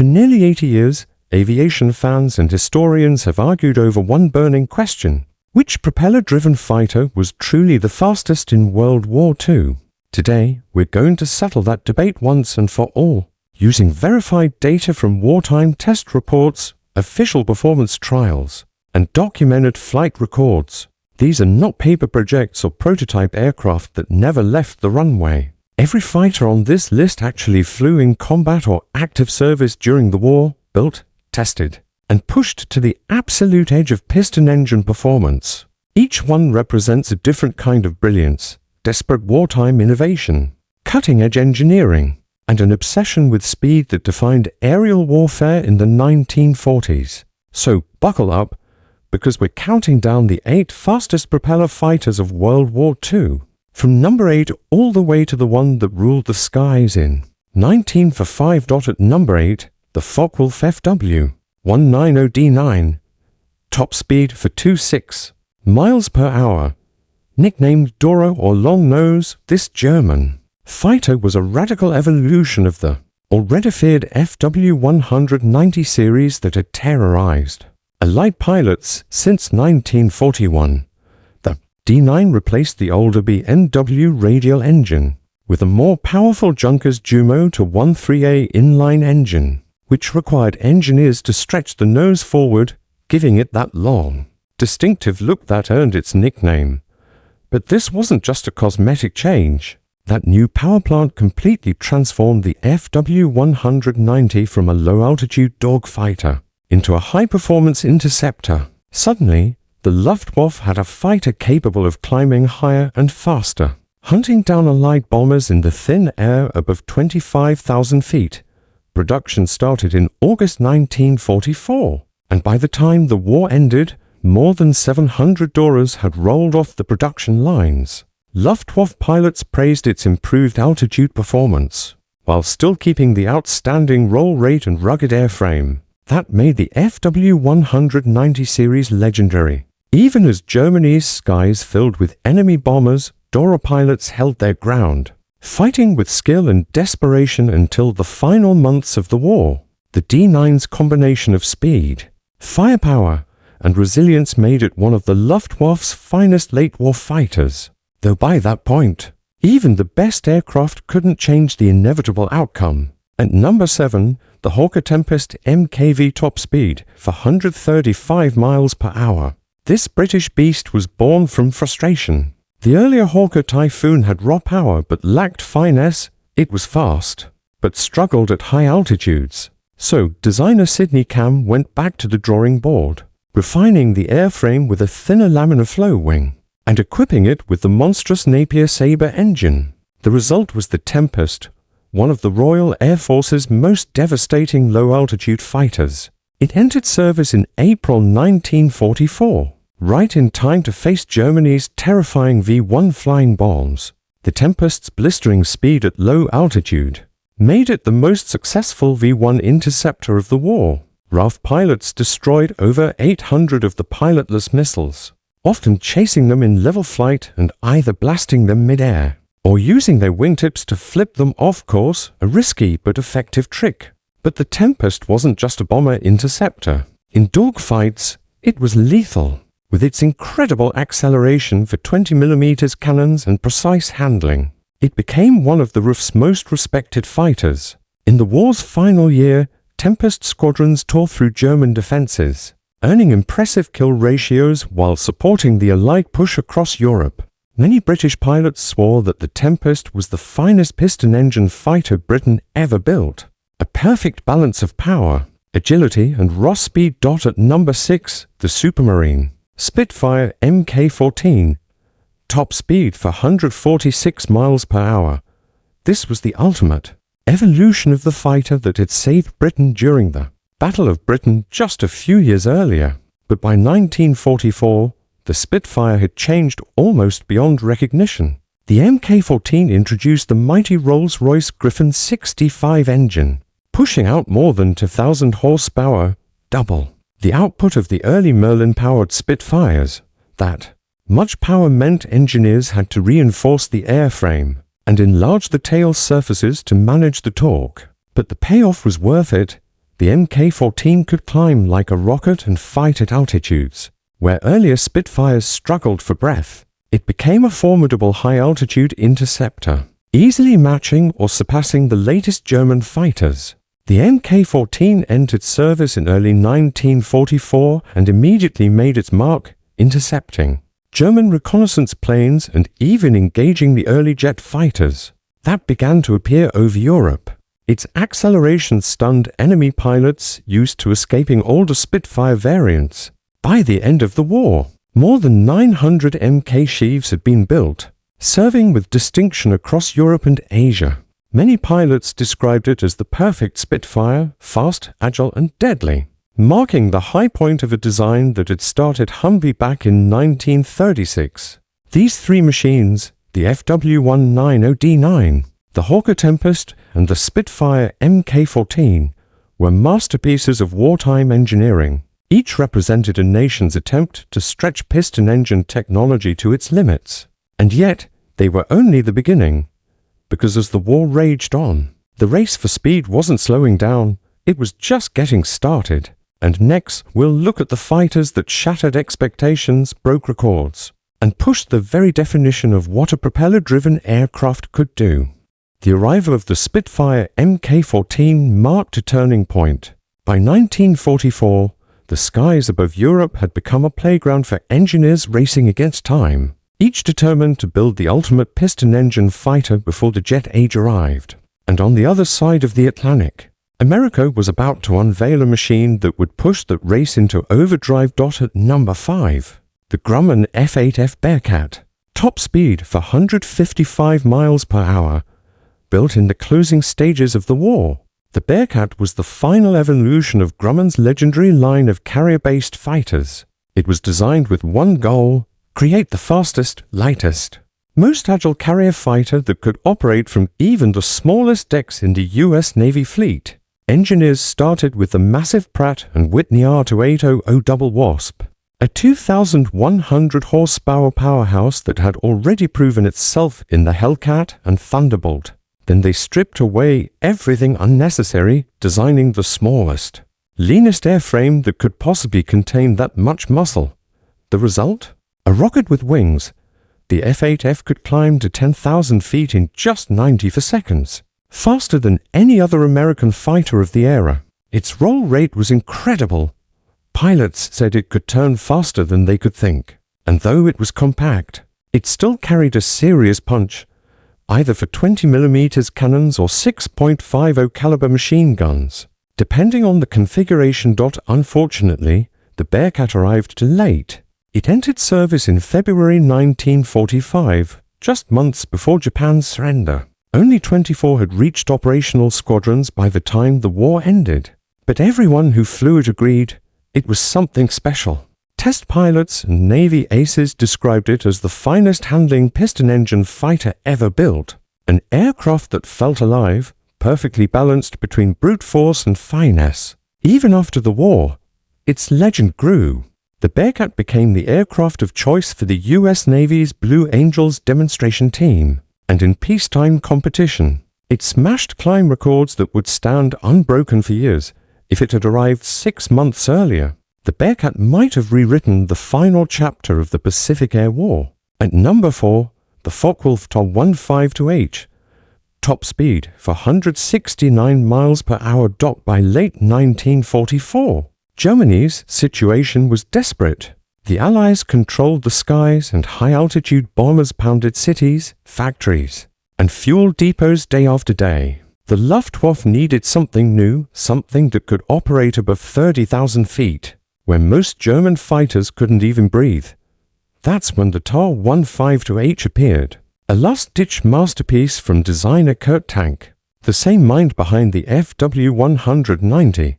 For nearly 80 years, aviation fans and historians have argued over one burning question: which propeller-driven fighter was truly the fastest in World War II? Today, we're going to settle that debate once and for all, using verified data from wartime test reports, official performance trials, and documented flight records. These are not paper projects or prototype aircraft that never left the runway. Every fighter on this list actually flew in combat or active service during the war, built, tested, and pushed to the absolute edge of piston engine performance. Each one represents a different kind of brilliance, desperate wartime innovation, cutting-edge engineering, and an obsession with speed that defined aerial warfare in the 1940s. So buckle up, because we're counting down the 8 fastest propeller fighters of World War II, from number 8 all the way to the one that ruled the skies in 19 for 5. At number 8, the Focke-Wulf FW190D9, top speed for 26 miles per hour. Nicknamed Dora or Long Nose, this German fighter was a radical evolution of the already feared FW190 series that had terrorized Allied pilots since 1941. The D9 replaced the older B&W radial engine with a more powerful Junkers Jumo to 13A inline engine, which required engineers to stretch the nose forward, giving it that long, distinctive look that earned its nickname. But this wasn't just a cosmetic change. That new power plant completely transformed the FW190 from a low-altitude dogfighter into a high-performance interceptor. Suddenly, the Luftwaffe had a fighter capable of climbing higher and faster, hunting down Allied bombers in the thin air above 25,000 feet. Production started in August 1944, and by the time the war ended, more than 700 Doras had rolled off the production lines. Luftwaffe pilots praised its improved altitude performance, while still keeping the outstanding roll rate and rugged airframe. That made the FW190 series legendary. Even as Germany's skies filled with enemy bombers, Dora pilots held their ground, fighting with skill and desperation until the final months of the war. The D9's combination of speed, firepower, and resilience made it one of the Luftwaffe's finest late-war fighters. Though by that point, even the best aircraft couldn't change the inevitable outcome. At number 7, the Hawker Tempest MKV top speed for 135 miles per hour. This British beast was born from frustration. The earlier Hawker Typhoon had raw power but lacked finesse. It was fast, but struggled at high altitudes. So designer Sidney Cam went back to the drawing board, refining the airframe with a thinner laminar flow wing, and equipping it with the monstrous Napier Sabre engine. The result was the Tempest, one of the Royal Air Force's most devastating low-altitude fighters. It entered service in April 1944, right in time to face Germany's terrifying V-1 flying bombs. The Tempest's blistering speed at low altitude made it the most successful V-1 interceptor of the war. RAF pilots destroyed over 800 of the pilotless missiles, often chasing them in level flight and either blasting them mid-air or using their wingtips to flip them off course, a risky but effective trick. But the Tempest wasn't just a bomber interceptor. In dogfights, it was lethal, with its incredible acceleration for 20mm cannons and precise handling. It became one of the RAF's most respected fighters. In the war's final year, Tempest squadrons tore through German defenses, earning impressive kill ratios while supporting the Allied push across Europe. Many British pilots swore that the Tempest was the finest piston-engine fighter Britain ever built. A perfect balance of power, agility, and raw speed. At number 6, the Supermarine Spitfire Mk14, top speed for 146 miles per hour. This was the ultimate evolution of the fighter that had saved Britain during the Battle of Britain just a few years earlier. But by 1944, the Spitfire had changed almost beyond recognition. The Mk14 introduced the mighty Rolls-Royce Griffon 65 engine, pushing out more than 2,000 horsepower, double the output of the early Merlin-powered Spitfires. That much power meant engineers had to reinforce the airframe and enlarge the tail surfaces to manage the torque. But the payoff was worth it. the Mk-14 could climb like a rocket and fight at altitudes. Where earlier Spitfires struggled for breath, it became a formidable high-altitude interceptor, easily matching or surpassing the latest German fighters. The Mk-14 entered service in early 1944 and immediately made its mark, intercepting German reconnaissance planes and even engaging the early jet fighters that began to appear over Europe. Its acceleration stunned enemy pilots used to escaping older Spitfire variants. By the end of the war, more than 900 Mk sheaves had been built, serving with distinction across Europe and Asia. Many pilots described it as the perfect Spitfire, fast, agile and deadly, marking the high point of a design that had started humbly back in 1936. These three machines, the FW-190D9, the Hawker Tempest and the Spitfire Mk-14, were masterpieces of wartime engineering. Each represented a nation's attempt to stretch piston-engine technology to its limits. And yet, they were only the beginning. Because as the war raged on, the race for speed wasn't slowing down, it was just getting started. And next, we'll look at the fighters that shattered expectations, broke records, and pushed the very definition of what a propeller-driven aircraft could do. The arrival of the Spitfire Mk-14 marked a turning point. By 1944, the skies above Europe had become a playground for engineers racing against time, each determined to build the ultimate piston-engine fighter before the jet age arrived. And on the other side of the Atlantic, America was about to unveil a machine that would push that race into overdrive. At number 5, the Grumman F-8F Bearcat, top speed for 155 miles per hour, built in the closing stages of the war. The Bearcat was the final evolution of Grumman's legendary line of carrier-based fighters. It was designed with one goal: create the fastest, lightest, most agile carrier fighter that could operate from even the smallest decks in the US Navy fleet. Engineers started with the massive Pratt & Whitney R2800 Double Wasp, a 2,100 horsepower powerhouse that had already proven itself in the Hellcat and Thunderbolt. Then they stripped away everything unnecessary, designing the smallest, leanest airframe that could possibly contain that much muscle. The result? A rocket with wings. The F-8F could climb to 10,000 feet in just 94 seconds, faster than any other American fighter of the era. Its roll rate was incredible. Pilots said it could turn faster than they could think. And though it was compact, it still carried a serious punch, either for 20mm cannons or 6.50 caliber machine guns, depending on the configuration. Unfortunately, the Bearcat arrived too late. It entered service in February 1945, just months before Japan's surrender. Only 24 had reached operational squadrons by the time the war ended. But everyone who flew it agreed it was something special. Test pilots and Navy aces described it as the finest handling piston-engine fighter ever built, an aircraft that felt alive, perfectly balanced between brute force and finesse. Even after the war, its legend grew. The Bearcat became the aircraft of choice for the US Navy's Blue Angels demonstration team, and in peacetime competition, it smashed climb records that would stand unbroken for years. If it had arrived 6 months earlier, the Bearcat might have rewritten the final chapter of the Pacific Air War. At number 4, the Focke-Wulf T-15H, top speed for 169 miles per hour. By late 1944, Germany's situation was desperate. The Allies controlled the skies and high-altitude bombers pounded cities, factories, and fuel depots day after day. The Luftwaffe needed something new, something that could operate above 30,000 feet, where most German fighters couldn't even breathe. That's when the T-15H appeared, a last-ditch masterpiece from designer Kurt Tank, the same mind behind the FW-190.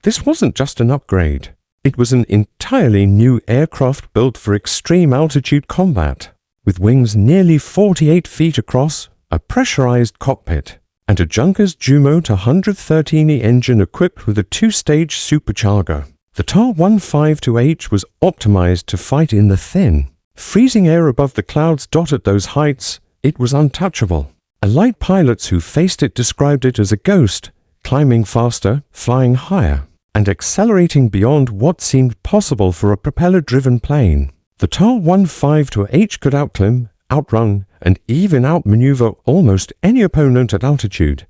This wasn't just an upgrade. It was an entirely new aircraft built for extreme altitude combat, with wings nearly 48 feet across, a pressurized cockpit, and a Junkers Jumo T-113E engine equipped with a 2-stage supercharger. The T-15H was optimized to fight in the thin, freezing air above the clouds. At those heights, it was untouchable. Allied pilots who faced it described it as a ghost, climbing faster, flying higher, and accelerating beyond what seemed possible for a propeller-driven plane. The Ta-15H could outclimb, outrun, and even outmaneuver almost any opponent at altitude.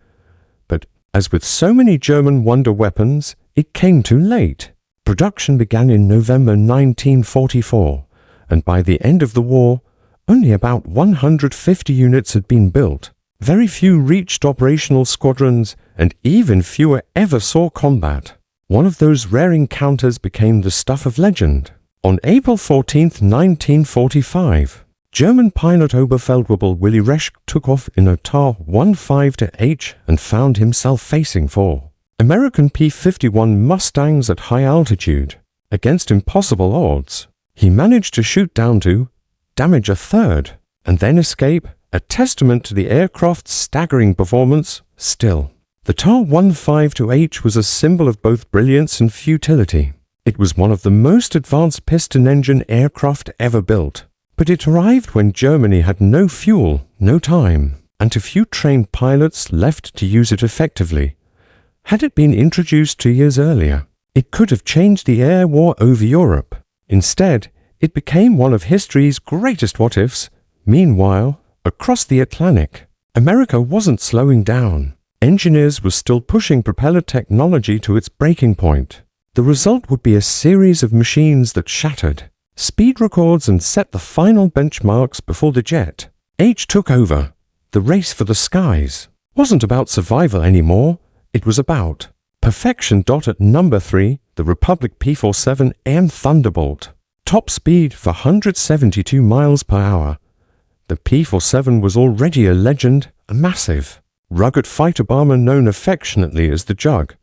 But, as with so many German wonder weapons, it came too late. Production began in November 1944, and by the end of the war, only about 150 units had been built. Very few reached operational squadrons, and even fewer ever saw combat. One of those rare encounters became the stuff of legend. On April 14, 1945, German pilot Oberfeldwebel Willy Resch took off in a Ta-15H and found himself facing 4 American P-51 Mustangs at high altitude. Against impossible odds, he managed to shoot down 2, damage a 3rd, and then escape, a testament to the aircraft's staggering performance. Still, the Ta-15H was a symbol of both brilliance and futility. It was one of the most advanced piston-engine aircraft ever built, but it arrived when Germany had no fuel, no time, and too few trained pilots left to use it effectively. Had it been introduced 2 years earlier, it could have changed the air war over Europe. Instead, it became one of history's greatest what-ifs. Meanwhile, across the Atlantic, America wasn't slowing down. Engineers were still pushing propeller technology to its breaking point. The result would be a series of machines that shattered speed records and set the final benchmarks before the Jet H took over. The race for the skies wasn't about survival anymore. It was about perfection. At number 3, the Republic P-47M Thunderbolt. Top speed for 172 miles per hour. The P-47 was already a legend, a massive, rugged fighter bomber known affectionately as the Jug.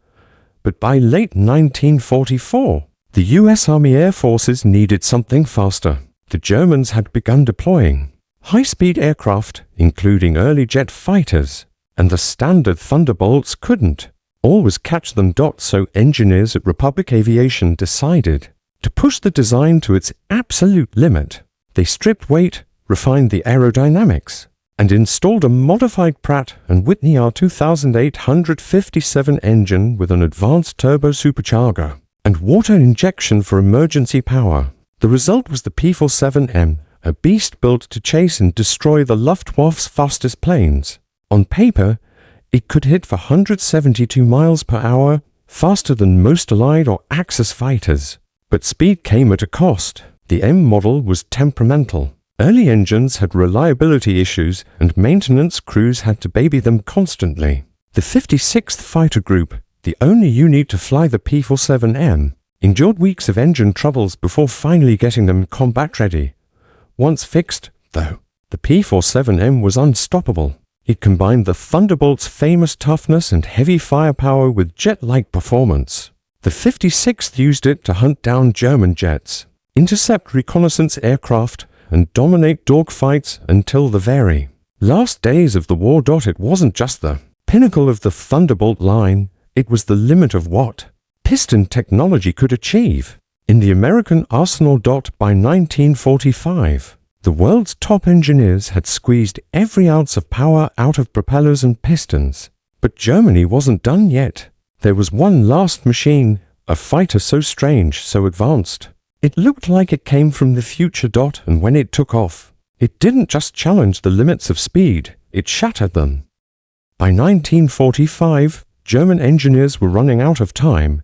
But by late 1944, the US Army Air Forces needed something faster. The Germans had begun deploying high-speed aircraft, including early jet fighters, and the standard Thunderbolts couldn't always catch them. So engineers at Republic Aviation decided to push the design to its absolute limit. They stripped weight, refined the aerodynamics, and installed a modified Pratt & Whitney R2857 engine with an advanced turbo supercharger and water injection for emergency power. The result was the P-47M, a beast built to chase and destroy the Luftwaffe's fastest planes. On paper, it could hit for 172 miles per hour, faster than most Allied or Axis fighters. But speed came at a cost. The M model was temperamental. Early engines had reliability issues, and maintenance crews had to baby them constantly. The 56th Fighter Group, the only unit to fly the P-47M, endured weeks of engine troubles before finally getting them combat-ready. Once fixed, though, the P-47M was unstoppable. It combined the Thunderbolt's famous toughness and heavy firepower with jet-like performance. The 56th used it to hunt down German jets, intercept reconnaissance aircraft, and dominate dogfights until the very last days of the war. It wasn't just the pinnacle of the Thunderbolt line, it was the limit of what piston technology could achieve. In the American arsenal. By 1945, the world's top engineers had squeezed every ounce of power out of propellers and pistons. But Germany wasn't done yet. There was one last machine, a fighter so strange, so advanced. It looked like it came from the future. And when it took off, it didn't just challenge the limits of speed, it shattered them. By 1945, German engineers were running out of time,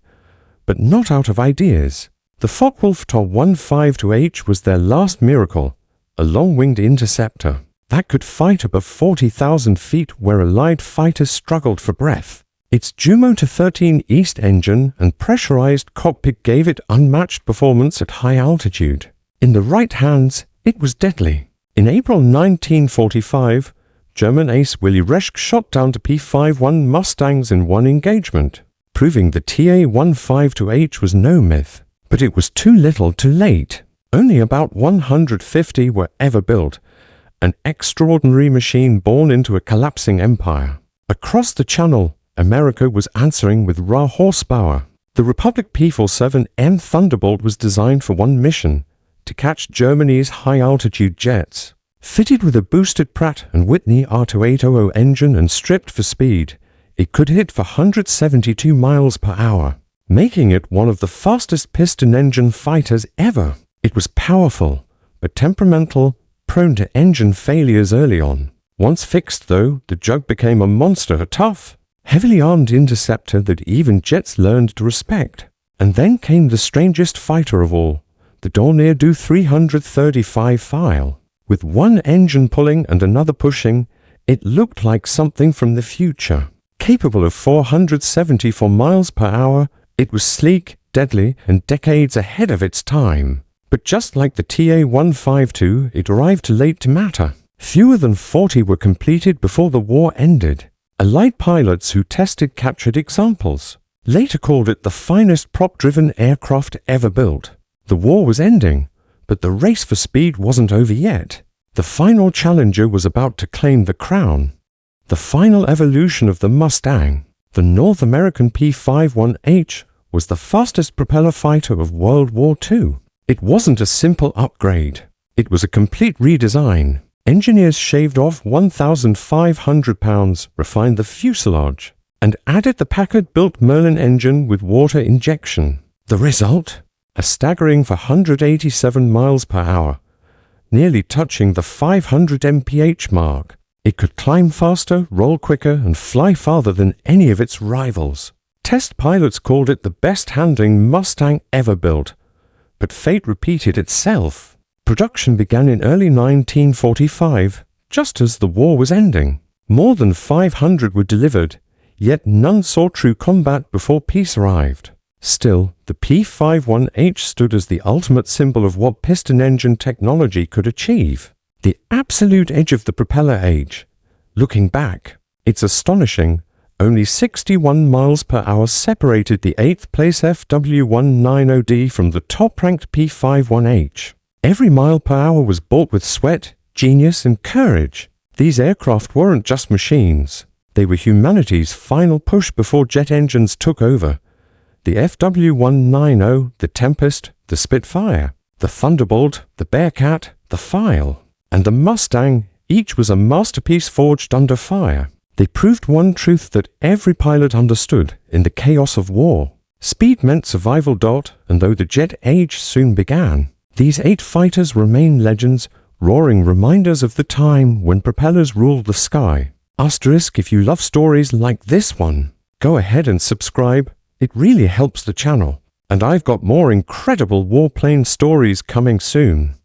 but not out of ideas. The Focke-Wulf Ta-15H was their last miracle, a long-winged interceptor that could fight above 40,000 feet where Allied fighters struggled for breath. Its Dumotor 13 East engine and pressurized cockpit gave it unmatched performance at high altitude. In the right hands, it was deadly. In April 1945, German ace Willy Resch shot down to P-51 Mustangs in one engagement, proving the Ta-15H was no myth. But it was too little too late. Only about 150 were ever built, an extraordinary machine born into a collapsing empire. Across the Channel, America was answering with raw horsepower. The Republic P-47M Thunderbolt was designed for one mission, to catch Germany's high-altitude jets. Fitted with a boosted Pratt & Whitney R2800 engine and stripped for speed, it could hit for 172 miles per hour, making it one of the fastest piston-engine fighters ever. It was powerful, but temperamental, prone to engine failures early on. Once fixed, though, the jug became a monster, a tough, heavily armed interceptor that even jets learned to respect. And then came the strangest fighter of all, the Dornier 335 File. With one engine pulling and another pushing, it looked like something from the future. Capable of 474 miles per hour, it was sleek, deadly, and decades ahead of its time. But just like the TA-152, it arrived too late to matter. Fewer than 40 were completed before the war ended. Allied pilots who tested captured examples. Later called it the finest prop-driven aircraft ever built. The war was ending, but the race for speed wasn't over yet. The final challenger was about to claim the crown. The final evolution of the Mustang, the North American P-51H, was the fastest propeller fighter of World War II. It wasn't a simple upgrade. It was a complete redesign. Engineers shaved off 1,500 pounds, refined the fuselage, and added the Packard-built Merlin engine with water injection. The result? A staggering 487 miles per hour, nearly touching the 500 mph mark. It could climb faster, roll quicker, and fly farther than any of its rivals. Test pilots called it the best handling Mustang ever built, but fate repeated itself. Production began in early 1945, just as the war was ending. More than 500 were delivered, yet none saw true combat before peace arrived. Still, the P-51H stood as the ultimate symbol of what piston-engine technology could achieve. The absolute edge of the propeller age. Looking back, it's astonishing. Only 61 miles per hour separated the 8th place FW190D from the top-ranked P-51H. Every mile per hour was bought with sweat, genius, and courage. These aircraft weren't just machines. They were humanity's final push before jet engines took over. The FW190, the Tempest, the Spitfire, the Thunderbolt, the Bearcat, the File, and the Mustang, each was a masterpiece forged under fire. They proved one truth that every pilot understood in the chaos of war. Speed meant survival. And though the jet age soon began, these 8 fighters remain legends, roaring reminders of the time when propellers ruled the sky. Asterisk, if you love stories like this one, go ahead and subscribe. It really helps the channel. And I've got more incredible warplane stories coming soon.